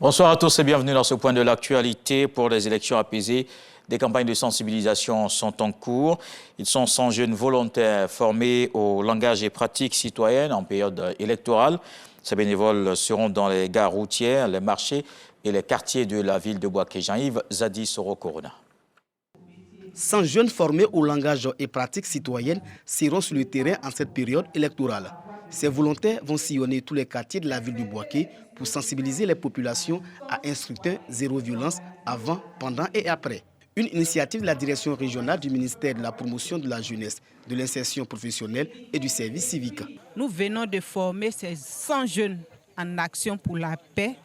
Bonsoir à tous et bienvenue dans ce point de l'actualité. Pour les élections apaisées, des campagnes de sensibilisation sont en cours. Ils sont 100 jeunes volontaires formés au langage et pratiques citoyennes en période électorale. Ces bénévoles seront dans les gares routières, les marchés et les quartiers de la ville de Bouaké. Jean-Yves Zadi Soro Corona. 100 jeunes formés au langage et pratiques citoyennes seront sur le terrain en cette période électorale. Ces volontaires vont sillonner tous les quartiers de la ville de Bouaké pour sensibiliser les populations à un scrutin zéro violence avant, pendant et après. Une initiative de la direction régionale du ministère de la promotion de la jeunesse, de l'insertion professionnelle et du service civique. Nous venons de former ces 100 jeunes en action pour la paix,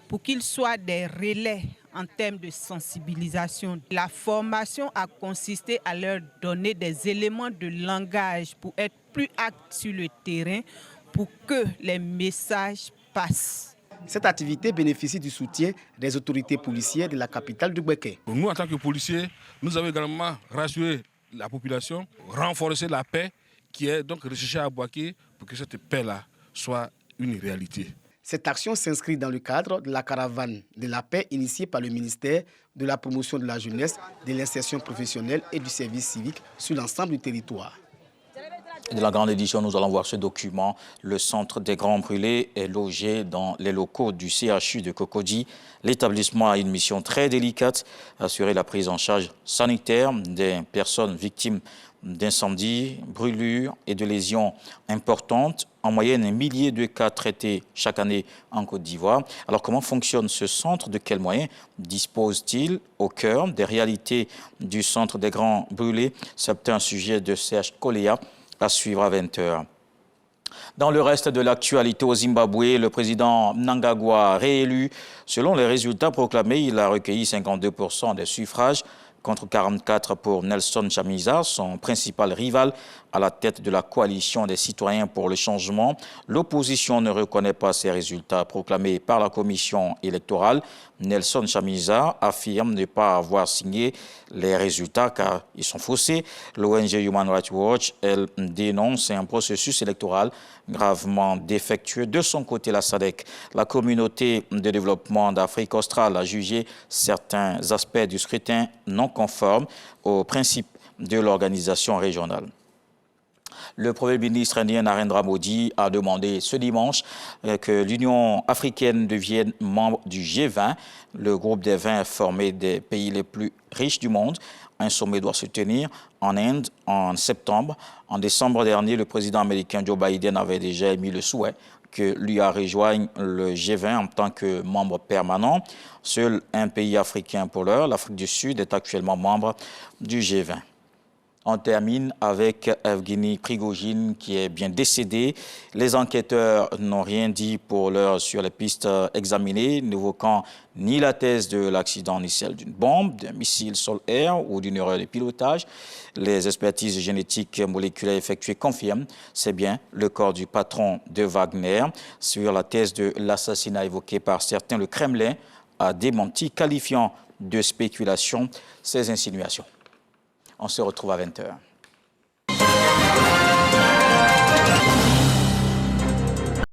pour qu'ils soient des relais en termes de sensibilisation. La formation a consisté à leur donner des éléments de langage pour être plus actifs sur le terrain, pour que les messages passent. Cette activité bénéficie du soutien des autorités policières de la capitale du Bouaké. Nous, en tant que policiers, nous avons également rassuré la population, renforcé la paix qui est donc recherchée à Bouaké pour que cette paix-là soit une réalité. Cette action s'inscrit dans le cadre de la caravane de la paix initiée par le ministère de la promotion de la jeunesse, de l'insertion professionnelle et du service civique sur l'ensemble du territoire. De la grande édition, nous allons voir ce document. Le centre des Grands Brûlés est logé dans les locaux du CHU de Cocody. L'établissement a une mission très délicate, assurer la prise en charge sanitaire des personnes victimes d'incendies, brûlures et de lésions importantes. En moyenne, un millier de cas traités chaque année en Côte d'Ivoire. Alors, comment fonctionne ce centre? De quels moyens dispose-t-il? Au cœur des réalités du centre des Grands Brûlés, c'est un sujet de Serge Koléa à suivre à 20h. Dans le reste de l'actualité au Zimbabwe, le président Mnangagwa réélu. Selon les résultats proclamés, il a recueilli 52% des suffrages contre 44 pour Nelson Chamisa, son principal rival à la tête de la coalition des citoyens pour le changement. L'opposition ne reconnaît pas ces résultats proclamés par la commission électorale. Nelson Chamisa affirme ne pas avoir signé les résultats car ils sont faussés. L'ONG Human Rights Watch, elle, dénonce un processus électoral gravement défectueux. De son côté, la SADC, la communauté de développement d'Afrique australe, a jugé certains aspects du scrutin non conformes aux principes de l'organisation régionale. Le Premier ministre indien Narendra Modi a demandé ce dimanche que l'Union africaine devienne membre du G20, le groupe des 20 formé des pays les plus riches du monde. Un sommet doit se tenir en Inde en septembre. En décembre dernier, le président américain Joe Biden avait déjà émis le souhait que l'UA rejoigne le G20 en tant que membre permanent. Seul un pays africain pour l'heure, l'Afrique du Sud, est actuellement membre du G20. On termine avec Evgeny Prigojine qui est bien décédé. Les enquêteurs n'ont rien dit pour l'heure sur les pistes examinées, n'évoquant ni la thèse de l'accident ni celle d'une bombe, d'un missile sol-air ou d'une erreur de pilotage. Les expertises génétiques moléculaires effectuées confirment c'est bien le corps du patron de Wagner. Sur la thèse de l'assassinat évoqué par certains, le Kremlin a démenti, qualifiant de spéculation ces insinuations. On se retrouve à 20h.